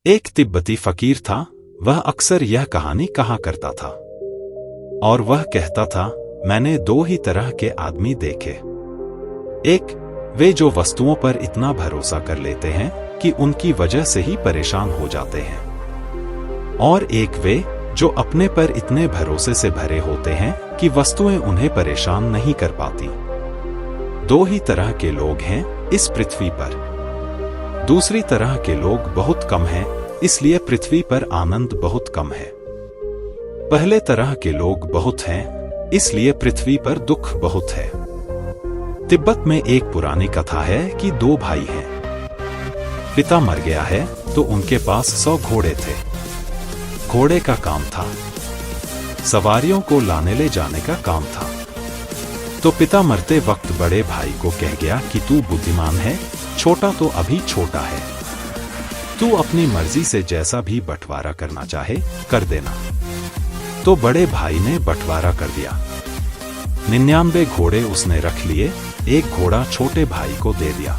एक तिब्बती फकीर था। वह अक्सर यह कहानी कहा करता था और वह कहता था, मैंने दो ही तरह के आदमी देखे। एक, वे जो वस्तुओं पर इतना भरोसा कर लेते हैं कि उनकी वजह से ही परेशान हो जाते हैं, और एक वे जो अपने पर इतने भरोसे से भरे होते हैं कि वस्तुएं उन्हें परेशान नहीं कर पाती। दो ही तरह के लोग हैं इस पृथ्वी पर। दूसरी तरह के लोग बहुत कम हैं, इसलिए पृथ्वी पर आनंद बहुत कम है। पहले तरह के लोग बहुत हैं, इसलिए पृथ्वी पर दुख बहुत है। तिब्बत में एक पुरानी कथा है कि दो भाई हैं। पिता मर गया है तो उनके पास 100 घोड़े थे। घोड़े का काम था, सवारियों को लाने ले जाने का काम था। तो पिता मरते वक्त बड़े भाई को कह गया कि तू बुद्धिमान है, छोटा तो अभी छोटा है, तू अपनी मर्जी से जैसा भी बंटवारा करना चाहे कर देना। तो बड़े भाई ने बंटवारा कर दिया। 99 घोड़े उसने रख लिए, एक घोड़ा छोटे भाई को दे दिया।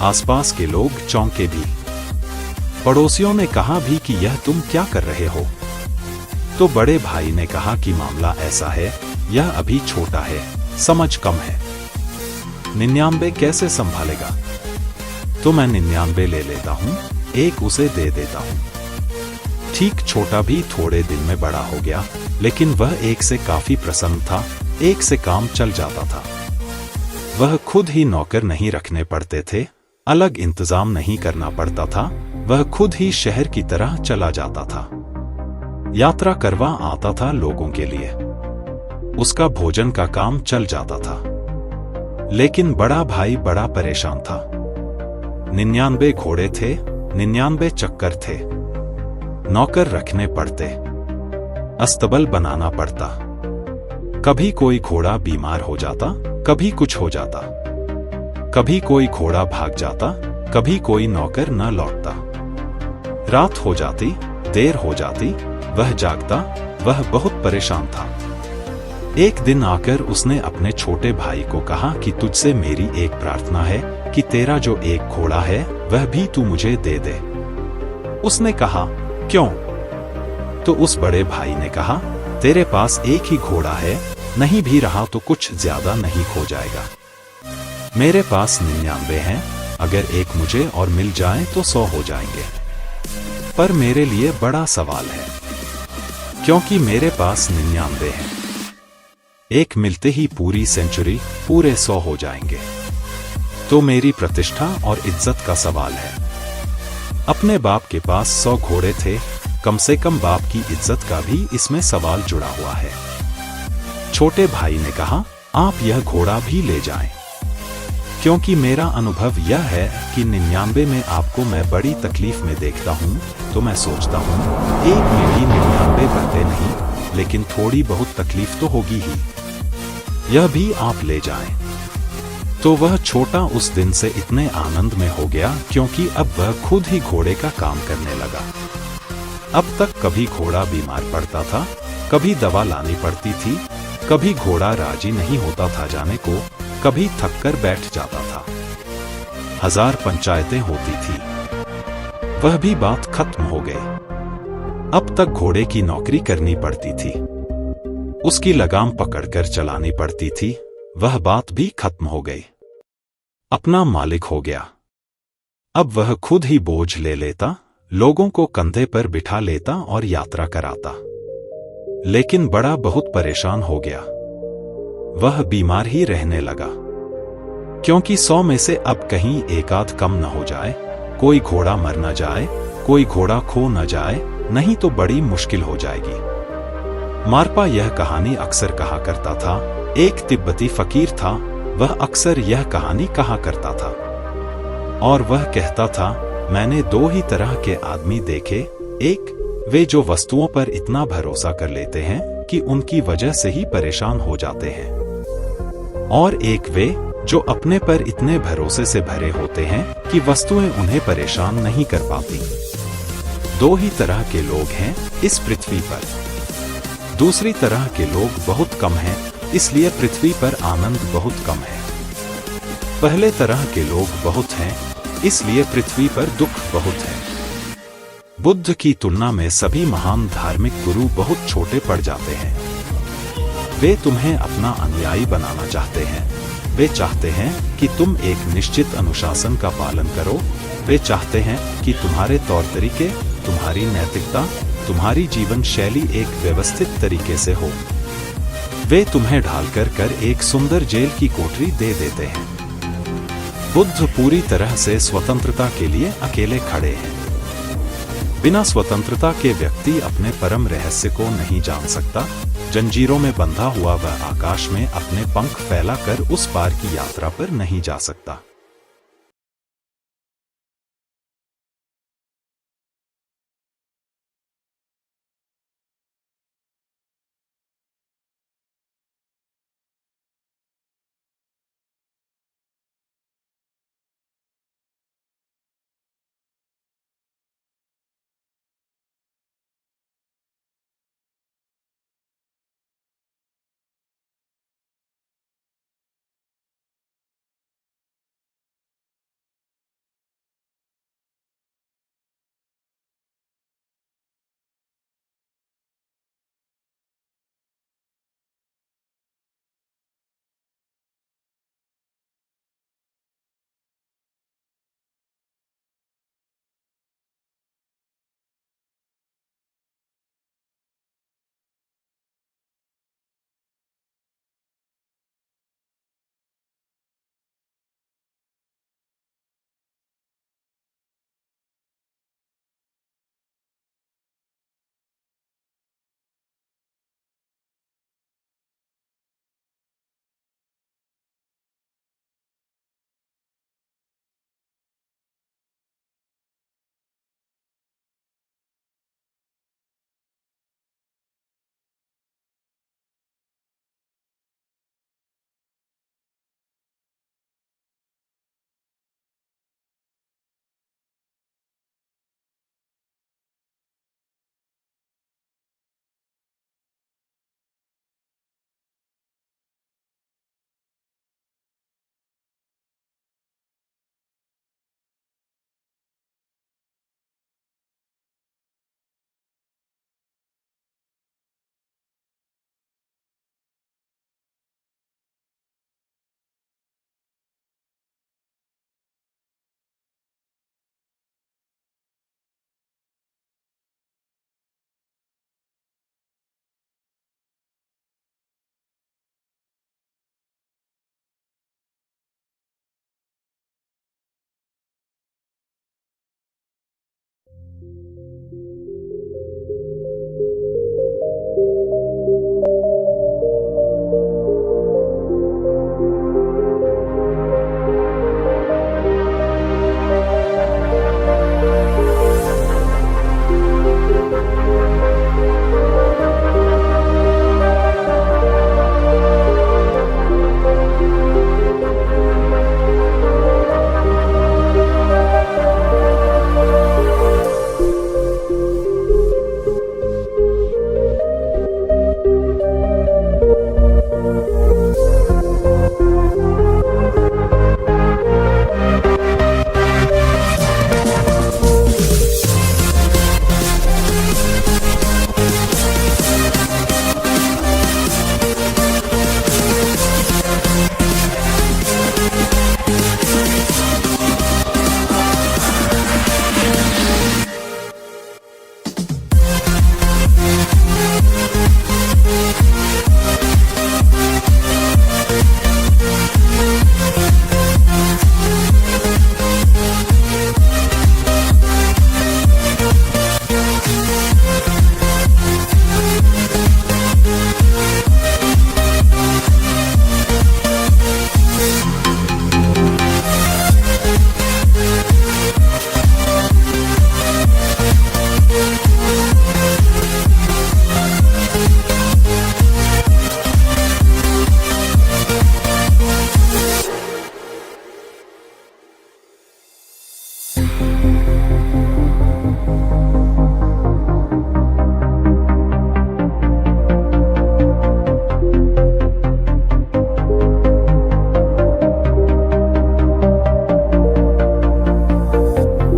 आसपास के लोग चौंके भी। पड़ोसियों ने कहा भी कि यह तुम क्या कर रहे हो? तो बड़े भाई ने कहा कि मामला ऐसा है, यह अभी छोटा है, समझ कम है, 99 कैसे संभालेगा? तो मैं 99 ले लेता हूं, एक उसे दे देता हूं। ठीक, छोटा भी थोड़े दिन में बड़ा हो गया, लेकिन वह एक से काफी प्रसन्न था, एक से काम चल जाता था। वह खुद ही नौकर नहीं रखने पड़ते थे, अलग इंतजाम नहीं करना पड़ता था, वह खुद ही शहर की तरह चला जाता था। यात्रा करवा आता था लोगों के लिए, उसका भोजन का काम चल जाता था। लेकिन बड़ा भाई बड़ा परेशान था। 99 घोड़े थे, 99 चक्कर थे, नौकर रखने पड़ते, अस्तबल बनाना पड़ता। कभी कोई घोड़ा बीमार हो जाता, कभी कुछ हो जाता, कभी कोई घोड़ा भाग जाता, कभी कोई नौकर न लौटता। रात हो जाती, देर हो जाती, वह जागता, वह बहुत परेशान था। एक दिन आकर उसने अपने छोटे भाई को कहा कि तुझसे मेरी एक प्रार्थना है कि तेरा जो एक घोड़ा है वह भी तू मुझे दे दे। उसने कहा, क्यों? तो उस बड़े भाई ने कहा, तेरे पास एक ही घोड़ा है, नहीं भी रहा तो कुछ ज्यादा नहीं खो जाएगा। मेरे पास 99 हैं, अगर एक मुझे और मिल जाए तो 100 हो जाएंगे। पर मेरे लिए बड़ा सवाल है, क्योंकि मेरे पास 99 हैं। एक मिलते ही पूरी सेंचुरी, पूरे 100 हो जाएंगे। तो मेरी प्रतिष्ठा और इज्जत का सवाल है। अपने बाप के पास 100 घोड़े थे, कम से कम बाप की इज्जत का भी इसमें सवाल जुड़ा हुआ है। छोटे भाई ने कहा, आप यह घोड़ा भी ले जाएं, क्योंकि मेरा अनुभव यह है कि 99 में आपको मैं बड़ी तकलीफ में देखता हूं, तो मैं सोचता हूं एक में भी 99 बनते नहीं, लेकिन थोड़ी बहुत तकलीफ तो होगी ही, यह भी आप ले जाएं। तो वह छोटा उस दिन से इतने आनंद में हो गया क्योंकि अब वह खुद ही घोड़े का काम करने लगा। अब तक कभी घोड़ा बीमार पड़ता था, कभी दवा लानी पड़ती थी, कभी घोड़ा राजी नहीं होता था जाने को, कभी थक कर बैठ जाता था। 1000 पंचायतें होती थी, वह भी बात खत्म हो गई। अब तक घोड़े की नौकरी करनी पड़ती थी, उसकी लगाम पकड़कर चलानी पड़ती थी, वह बात भी खत्म हो गई। अपना मालिक हो गया। अब वह खुद ही बोझ ले लेता, लोगों को कंधे पर बिठा लेता और यात्रा कराता। लेकिन बड़ा बहुत परेशान हो गया, वह बीमार ही रहने लगा, क्योंकि 100 में से अब कहीं एक आध कम न हो जाए, कोई घोड़ा मर न जाए, कोई घोड़ा खो न जाए, नहीं तो बड़ी मुश्किल हो जाएगी। मारपा यह कहानी अक्सर कहा करता था। एक तिब्बती फकीर था, वह अक्सर यह कहानी कहा करता था और वह कहता था, मैंने दो ही तरह के आदमी देखे। एक, वे जो वस्तुओं पर इतना भरोसा कर लेते हैं कि उनकी वजह से ही परेशान हो जाते हैं, और एक वे जो अपने पर इतने भरोसे से भरे होते हैं कि वस्तुएं उन्हें परेशान नहीं कर पाती। दो ही तरह के लोग हैं इस पृथ्वी पर। दूसरी तरह के लोग बहुत कम हैं, इसलिए पृथ्वी पर आनंद बहुत कम है। पहले तरह के लोग बहुत हैं, इसलिए पृथ्वी पर दुख बहुत है। बुद्ध की तुलना में सभी महान धार्मिक गुरु बहुत छोटे पड़ जाते हैं। वे तुम्हें अपना अनुयायी बनाना चाहते हैं। वे चाहते हैं कि तुम एक निश्चित अनुशासन का पालन करो। वे चाहते हैं कि तुम्हारे तौर तरीके, तुम्हारी नैतिकता, तुम्हारी जीवन शैली एक व्यवस्थित तरीके से हो। वे तुम्हें ढालकर एक सुंदर जेल की कोठरी दे देते हैं। बुद्ध पूरी तरह से स्वतंत्रता के लिए अकेले खड़े हैं। बिना स्वतंत्रता के व्यक्ति अपने परम रहस्य को नहीं जान सकता। जंजीरों में बंधा हुआ वह आकाश में अपने पंख फैलाकर उस पार की यात्रा पर नहीं जा सकता।